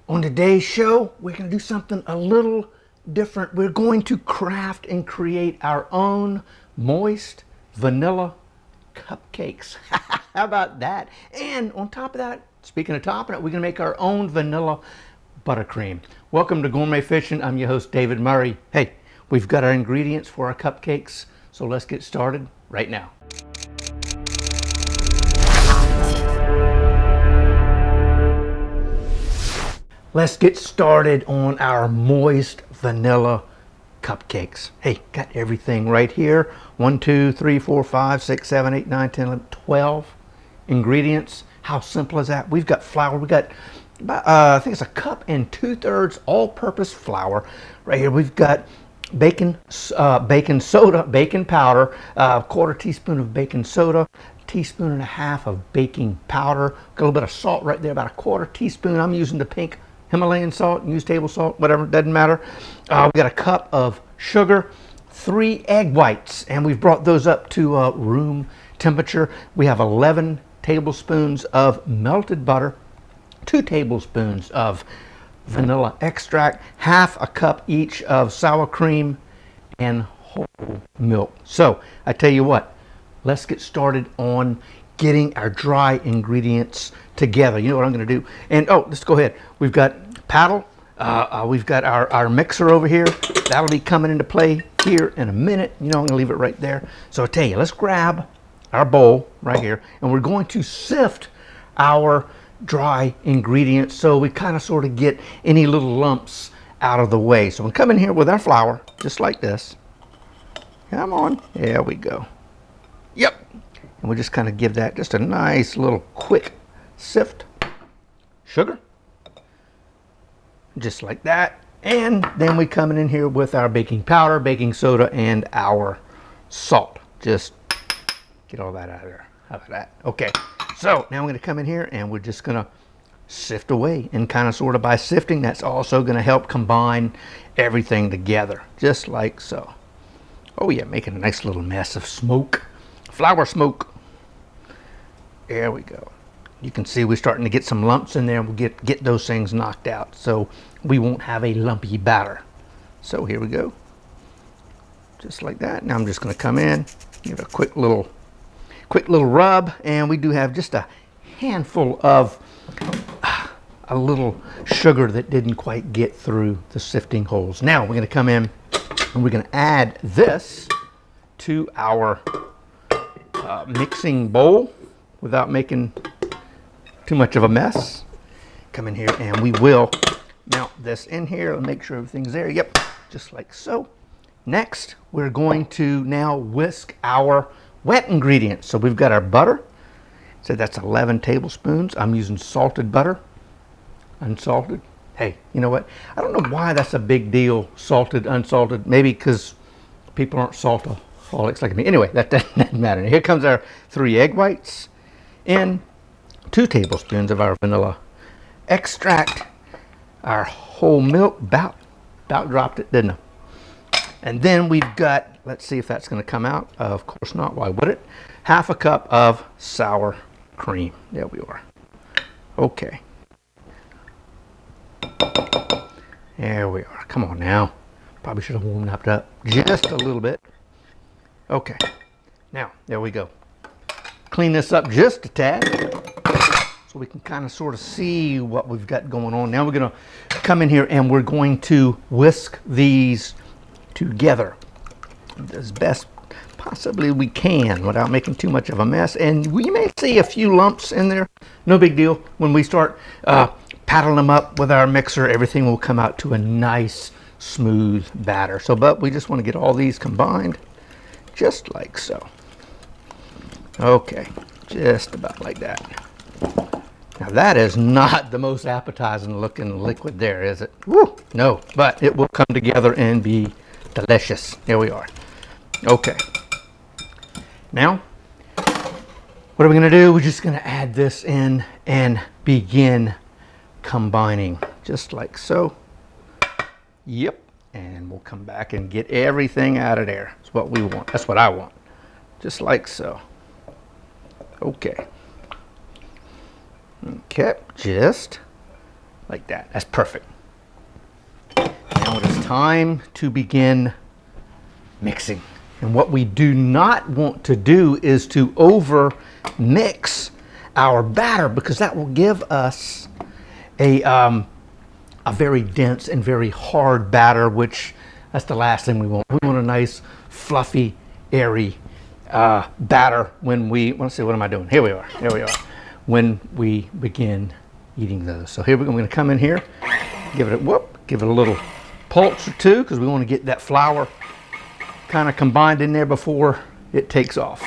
On today's show, we're going to do something a little different. We're going to craft and create our own moist vanilla cupcakes. How about that? And on top of that, speaking of topping it, we're going to make our own vanilla buttercream. Welcome to Gourmet Fishing. I'm your host, David Murray. Hey, we've got our ingredients for our cupcakes, so let's get started right now. Let's get started on our moist vanilla cupcakes. Hey, got everything right here. 1, 2, 3, 4, 5, 6, 7, 8, 9, 10, 11, 12 ingredients. How simple is that? We've got flour. We got, I think it's a cup and 2/3 all-purpose flour. Right here, we've got baking soda, baking powder, a 1/4 teaspoon of baking soda, teaspoon and a half of baking powder, got a little bit of salt right there, about a 1/4 teaspoon. I'm using the pink Himalayan salt, use table salt, whatever, doesn't matter. We got a cup of sugar, 3 egg whites, and we've brought those up to room temperature. We have 11 tablespoons of melted butter, 2 tablespoons of vanilla extract, half a cup each of sour cream, and whole milk. So I tell you what, let's get started on getting our dry ingredients together. You know what I'm going to do? And oh, let's go ahead. We've got paddle. We've got our mixer over here. That'll be coming into play here in a minute. You know, I'm going to leave it right there. So I tell you, let's grab our bowl right here, and we're going to sift our dry ingredients so we kind of sort of get any little lumps out of the way. So we'll come in here with our flour, just like this. Come on. There we go. Yep. And we'll just kind of give that just a nice little quick sift. Sugar. Just like that. And then we come in here with our baking powder, baking soda, and our salt. Just get all that out of there. How about that? Okay. So now we're going to come in here and we're just going to sift away. And kind of sort of by sifting, that's also going to help combine everything together. Just like so. Oh yeah, making a nice little mess of smoke. Flour smoke. There we go. You can see we're starting to get some lumps in there. We'll get those things knocked out so we won't have a lumpy batter. So here we go. Just like that. Now I'm just going to come in, give it a quick little rub, and we do have just a handful of a little sugar that didn't quite get through the sifting holes. Now we're going to come in and we're going to add this to our mixing bowl without making too much of a mess. Come in here and we will mount this in here and make sure everything's there. Yep, just like so. Next, we're going to now whisk our wet ingredients. So we've got our butter. So that's 11 tablespoons. I'm using salted butter, unsalted. Hey, you know what? I don't know why that's a big deal, salted, unsalted. Maybe because people aren't saltaholics like me. Anyway, that doesn't matter. Here comes our 3 egg whites in 2 tablespoons of our vanilla extract, our whole milk, about dropped it, didn't I? And then we've got, let's see if that's going to come out. Of course not, why would it? Half a cup of sour cream. There we are. Okay. There we are. Come on now. Probably should have warmed that up just a little bit. Okay. Now, there we go. Clean this up just a tad so we can kind of sort of see what we've got going on. Now we're going to come in here and we're going to whisk these together as best possibly we can without making too much of a mess. And we may see a few lumps in there. No big deal. When we start paddling them up with our mixer, everything will come out to a nice smooth batter. So, but we just want to get all these combined just like so. Okay, just about like that. Now that is not the most appetizing looking liquid there, is it? Woo, no, but it will come together and be delicious. Here we are. Okay. Now, what are we going to do? We're just going to add this in and begin combining, just like so. Yep. And we'll come back and get everything out of there. That's what we want. That's what I want. Just like so. Okay. Okay, just like that. That's perfect. Now it is time to begin mixing. And what we do not want to do is to over mix our batter, because that will give us a very dense and very hard batter, which that's the last thing we want. We want a nice, fluffy, airy batter when we, let's see, what am I doing? Here we are, when we begin eating those. So here I'm going to come in here, give it a little pulse or two, because we want to get that flour kind of combined in there before it takes off,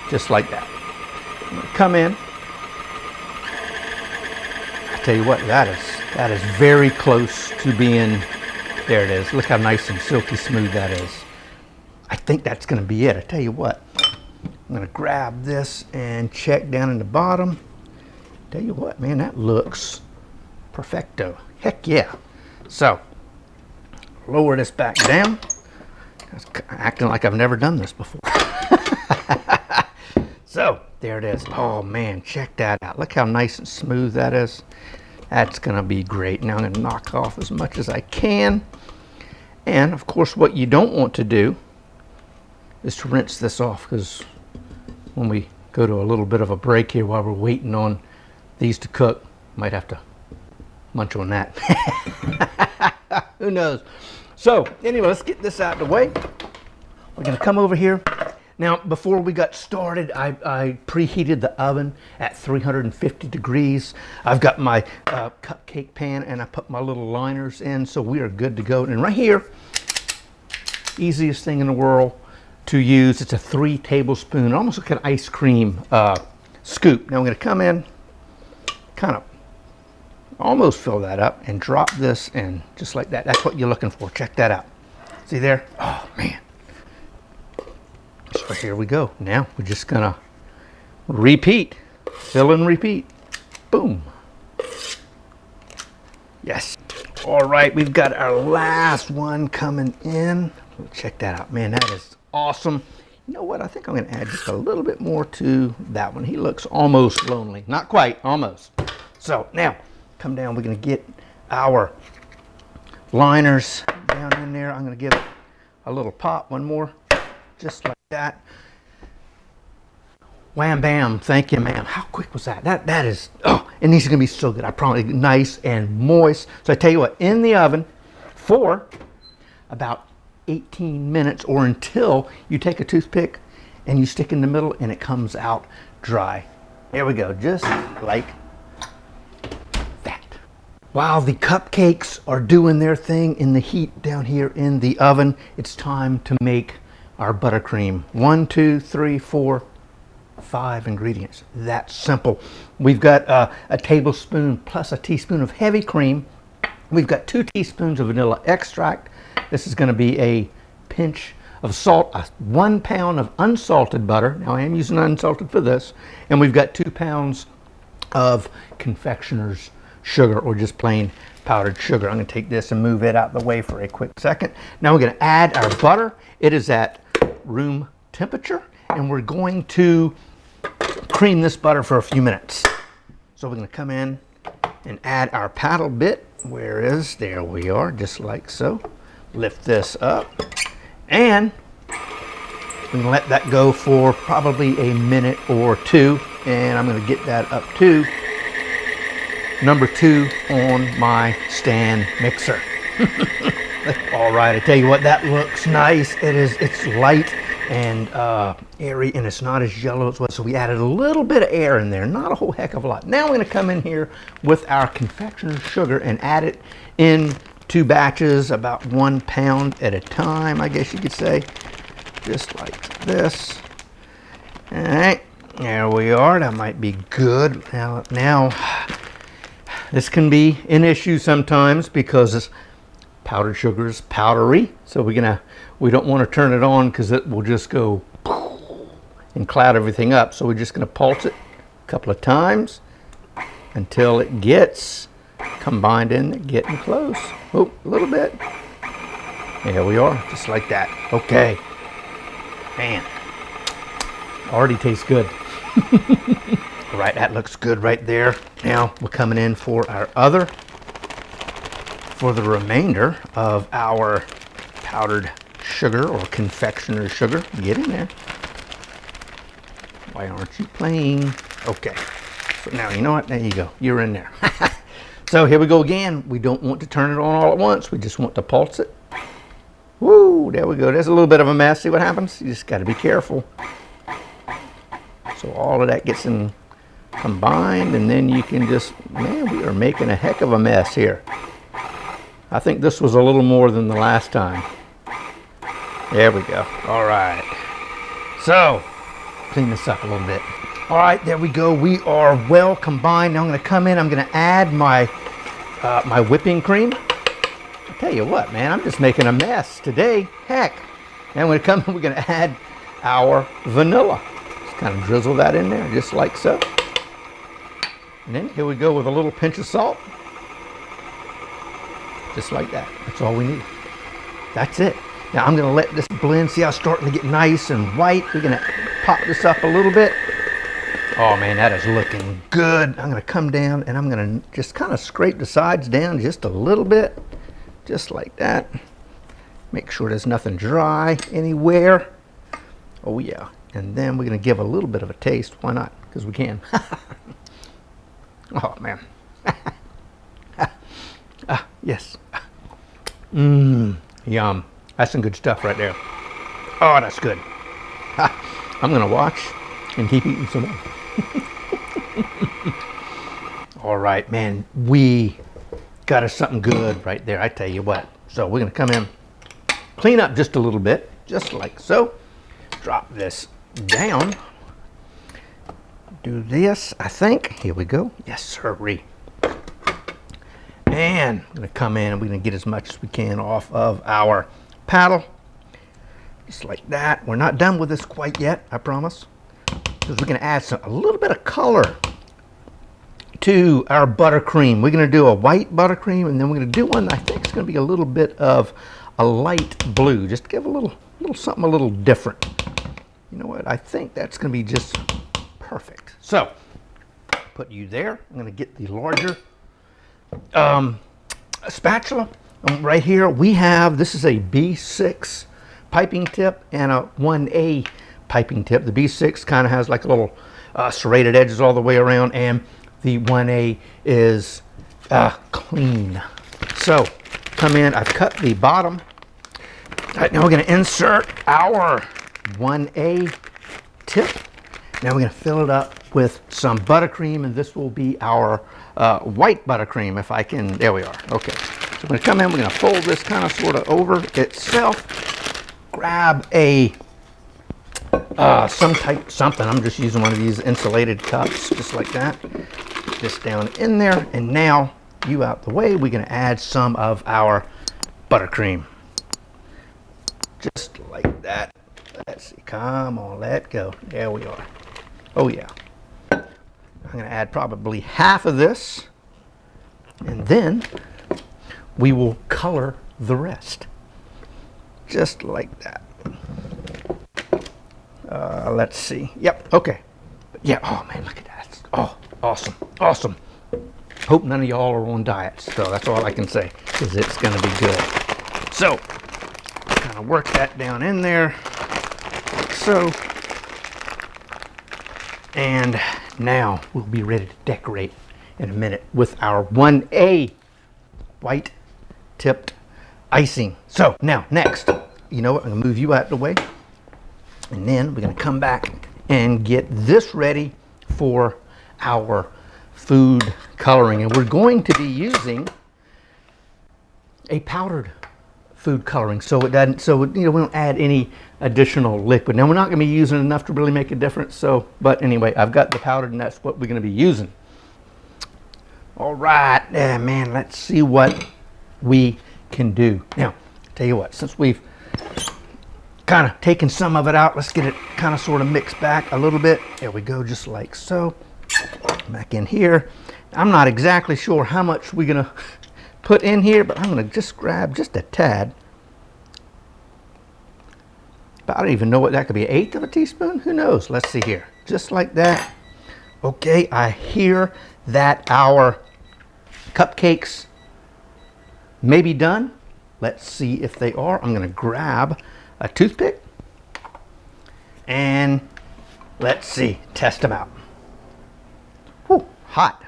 just like that. I'm going to come in. I tell you what, that is very close to being, there it is. Look how nice and silky smooth that is. I think that's going to be it. I tell you what, I'm going to grab this and check down in the bottom. Tell you what, man, that looks perfecto. Heck yeah. So, lower this back down. It's acting like I've never done this before. So, there it is. Oh man, check that out. Look how nice and smooth that is. That's going to be great. Now I'm going to knock off as much as I can. And of course, what you don't want to do is to rinse this off, because when we go to a little bit of a break here while we're waiting on these to cook, might have to munch on that. Who knows? So anyway, let's get this out of the way. We're going to come over here. Now, before we got started, I preheated the oven at 350 degrees. I've got my cupcake pan, and I put my little liners in, so we are good to go. And right here, easiest thing in the world to use. It's a 3 tablespoon, almost like an ice cream scoop. Now I'm going to come in, kind of almost fill that up, and drop this in just like that. That's what you're looking for. Check that out. See there? Oh man. So here we go. Now we're just gonna repeat, fill and repeat. Boom. Yes. All right, we've got our last one coming in. Check that out, man. That is awesome. You know what? I think I'm gonna add just a little bit more to that one. He looks almost lonely. Not quite, almost. So now, come down. We're gonna get our liners down in there. I'm gonna give it a little pop, one more, just like that. Wham bam, thank you, ma'am. How quick was that? That is, oh, and these are gonna be so good. I promise, nice and moist. So I tell you what, in the oven for about 18 minutes, or until you take a toothpick and you stick in the middle and it comes out dry. There we go, just like that. While the cupcakes are doing their thing in the heat down here in the oven, it's time to make our buttercream. 1, 2, 3, 4, 5 ingredients. That's simple. We've got a tablespoon plus a teaspoon of heavy cream. We've got 2 teaspoons of vanilla extract. This is going to be a pinch of salt, 1 pound of unsalted butter. Now I am using unsalted for this. And we've got 2 pounds of confectioner's sugar, or just plain powdered sugar. I'm going to take this and move it out the way for a quick second. Now we're going to add our butter. It is at room temperature, and we're going to cream this butter for a few minutes. So we're going to come in and add our paddle bit. There we are, just like so. Lift this up, and we're going to let that go for probably a minute or 2, and I'm going to get that up to number 2 on my stand mixer. All right, I tell you what, that looks nice. It's light and airy, and it's not as yellow as well. So we added a little bit of air in there, not a whole heck of a lot. Now we're going to come in here with our confectioner's sugar and add it in 2 batches, about 1 pound at a time, I guess you could say, just like this. All right, there we are. That might be good. Now this can be an issue sometimes, because powdered sugar is powdery, so we don't want to turn it on, because it will just go and cloud everything up. So we're just going to pulse it a couple of times until it gets combined in, getting close. Oh, a little bit. There we are, just like that. Okay, man, already tastes good. All right, that looks good right there. Now we're coming in for our other for the remainder of our powdered sugar or confectioner sugar. Get in there. Why aren't you playing? Okay. So now, you know what? There you go. You're in there. So here we go again. We don't want to turn it on all at once. We just want to pulse it. Woo, there we go. There's a little bit of a mess. See what happens? You just got to be careful. So all of that gets in combined, and then you can just, man, we are making a heck of a mess here. I think this was a little more than the last time. There we go. All right. So, clean this up a little bit. All right, there we go. We are well combined. Now I'm going to come in. I'm going to add my my whipping cream. I tell you what, man, I'm just making a mess today. Heck. Now I'm going to come in. We're going to add our vanilla. Just kind of drizzle that in there, just like so. And then here we go with a little pinch of salt. Just like that. That's all we need. That's it. Now I'm going to let this blend. See how it's starting to get nice and white. We're going to pop this up a little bit. Oh man, that is looking good. I'm going to come down and I'm going to just kind of scrape the sides down just a little bit. Just like that. Make sure there's nothing dry anywhere. Oh yeah. And then we're going to give a little bit of a taste. Why not? Because we can. Oh man. Yes. Yum. That's some good stuff right there. Oh, that's good. I'm going to watch and keep eating some more. All right, man. We got us something good right there. I tell you what. So we're going to come in, clean up just a little bit, just like so. Drop this down. Do this, I think. Here we go. Yes, sirree. And I'm going to come in and we're going to get as much as we can off of our paddle. Just like that. We're not done with this quite yet, I promise. Because we're going to add a little bit of color to our buttercream. We're going to do a white buttercream, and then we're going to do one I think is going to be a little bit of a light blue. Just to give a little something a little different. You know what? I think that's going to be just perfect. So, put you there. I'm going to get the larger spatula. Right here we have, this is a B6 piping tip and a 1A piping tip. The B6 kind of has like a little serrated edges all the way around, and the 1A is clean. So come in, I've cut the bottom. All right, now we're going to insert our 1A tip. Now we're going to fill it up with some buttercream, and this will be our white buttercream if I can. There we are. Okay. So I'm going to come in, we're going to fold this kind of sort of over itself. Grab a something. I'm just using one of these insulated cups, just like that. Put this down in there, and now you out the way. We're going to add some of our buttercream. Just like that. Let's see. Come on, let go. There we are. Oh yeah. I'm going to add probably half of this, and then we will color the rest. Just like that. Let's see. Yep. Okay. Yeah. Oh man, look at that. Oh, awesome. Awesome. Hope none of y'all are on diets. So that's all I can say, because it's going to be good. So, kind of work that down in there, like so. And now we'll be ready to decorate in a minute with our 1A white tipped icing. So now next, you know what, I'm going to move you out of the way, and then we're going to come back and get this ready for our food coloring. And we're going to be using a powdered food coloring, so it doesn't, so you know, we don't add any additional liquid. Now we're not going to be using enough to really make a difference, so, but anyway, I've got the powdered and that's what we're going to be using. All right, yeah, man, let's see what we can do. Now, tell you what, since we've kind of taken some of it out, let's get it kind of sort of mixed back a little bit. There we go, just like so. Back in here. I'm not exactly sure how much we're going to put in here, but I'm going to just grab just a tad. But I don't even know what that could be, 1/8 of a teaspoon? Who knows? Let's see here. Just like that. Okay, I hear that our cupcakes maybe done. Let's see if they are. I'm going to grab a toothpick and let's see, test them out. Whew, hot.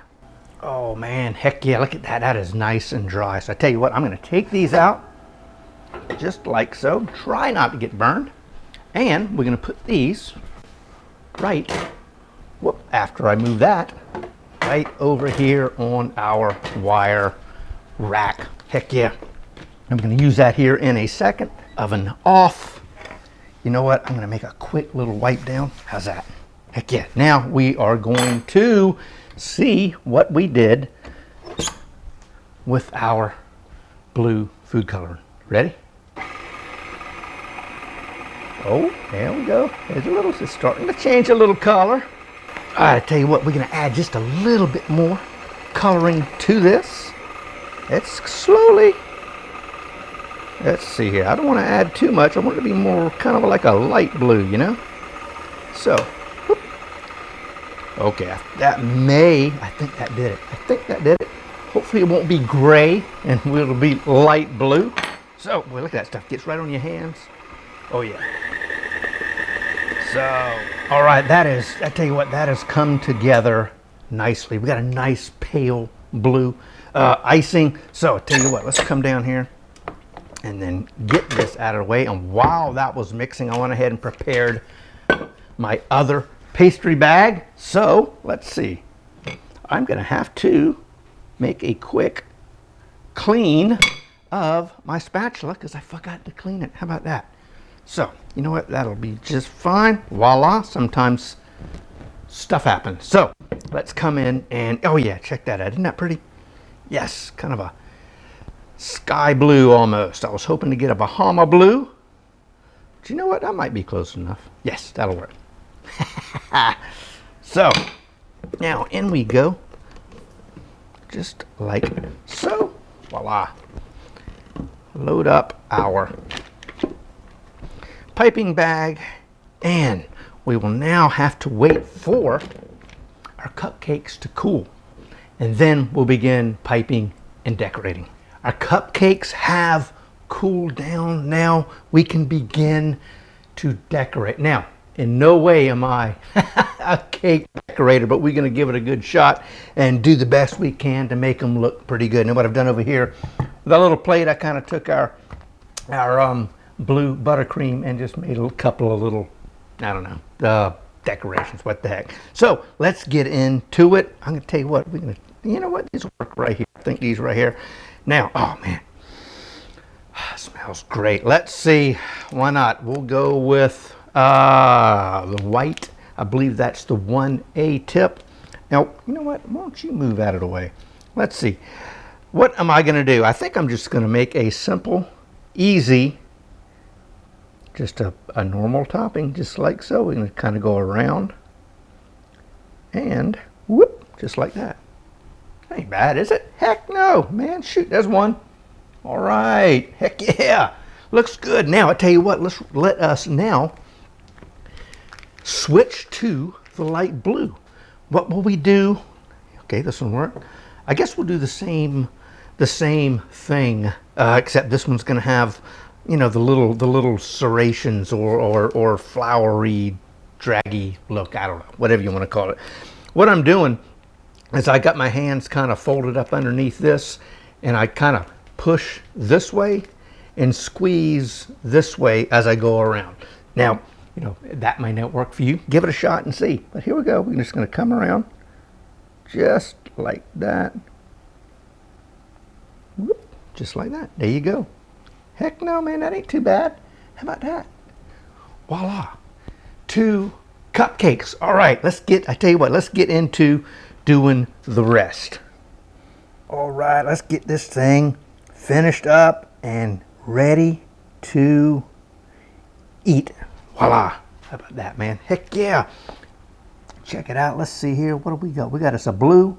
Oh man, heck yeah, look at that. That is nice and dry. So I tell you what, I'm going to take these out just like so. Try not to get burned. And we're going to put these right, whoop, after I move that, right over here on our wire rack. Heck yeah. I'm going to use that here in a second. Oven off. You know what? I'm going to make a quick little wipe down. How's that? Heck yeah. Now we are going to see what we did with our blue food coloring. Ready? Oh, there we go. There's a little, it's starting to change a little color. All right, I tell you what, we're going to add just a little bit more coloring to this. It's slowly. Let's see here. I don't want to add too much. I want it to be more kind of like a light blue, you know? So, whoop. Okay, that may, I think that did it. I think that did it. Hopefully it won't be gray and it'll be light blue. So, boy, look at that stuff. Gets right on your hands. Oh, yeah. So, all right, that is, I tell you what, that has come together nicely. We got a nice pale blue icing. So, I tell you what, let's come down here and then get this out of the way. And while that was mixing, I went ahead and prepared my other pastry bag. So, let's see. I'm going to have to make a quick clean of my spatula because I forgot to clean it. How about that? So, you know what? That'll be just fine. Voila. Sometimes stuff happens. So, let's come in and, oh yeah, check that out. Isn't that pretty? Yes, kind of a sky blue almost. I was hoping to get a Bahama blue. But you know what? That might be close enough. Yes, that'll work. So, now in we go. Just like so. Voila. Load up our piping bag, and we will now have to wait for our cupcakes to cool, and then we'll begin piping and decorating. Our cupcakes have cooled down. Now we can begin to decorate. Now, in no way am I a cake decorator, but we're going to give it a good shot and do the best we can to make them look pretty good. And what I've done over here, with a little plate, I kind of took our blue buttercream and just made a couple of little, I don't know, decorations. What the heck. So let's get into it. I'm going to tell you what, we're going to, you know what, these work right here. I think these right here. Now, oh man, smells great. Let's see, why not? We'll go with the white. I believe that's the 1A tip. Now, you know what, why don't you move out of the way? Let's see. What am I going to do? I think I'm just going to make a simple, easy, just a normal topping, just like so. We're going to kind of go around and whoop, just like that. Ain't bad, is it? Heck no, man. Shoot, there's one. All right, heck yeah. Looks good. Now, I tell you what, let us now switch to the light blue. What will we do? Okay, this one work. I guess we'll do the same thing, except this one's going to have, you know, the little serrations or flowery, draggy look. I don't know, whatever you want to call it. What I'm doing is I got my hands kind of folded up underneath this, and I kind of push this way and squeeze this way as I go around. Now, you know, that might not work for you. Give it a shot and see. But here we go. We're just going to come around just like that. Whoop, just like that. There you go. Heck no, man, that ain't too bad. How about that? Voila. 2 cupcakes. All right, I tell you what, let's get into doing the rest. All right, let's get this thing finished up and ready to eat. Voila. How about that, man? Heck yeah. Check it out. Let's see here. What do we got? We got us a blue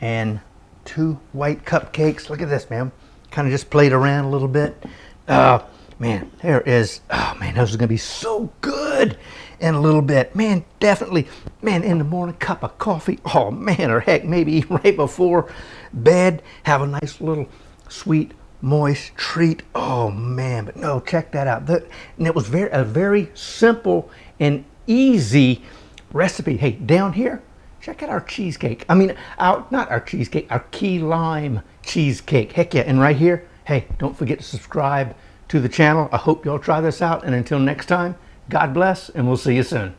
and 2 white cupcakes. Look at this, man. Kind of just played around a little bit. Man, there is, oh man, those are going to be so good in a little bit. Man, definitely, man, in the morning, cup of coffee. Oh man, or heck, maybe right before bed, have a nice little sweet moist treat. Oh man, but no, check that out. And it was a very simple and easy recipe. Hey, down here, check out our cheesecake. I mean, not our cheesecake, our key lime cheesecake. Heck yeah, and right here, hey, don't forget to subscribe to the channel. I hope y'all try this out, and until next time, God bless, and we'll see you soon.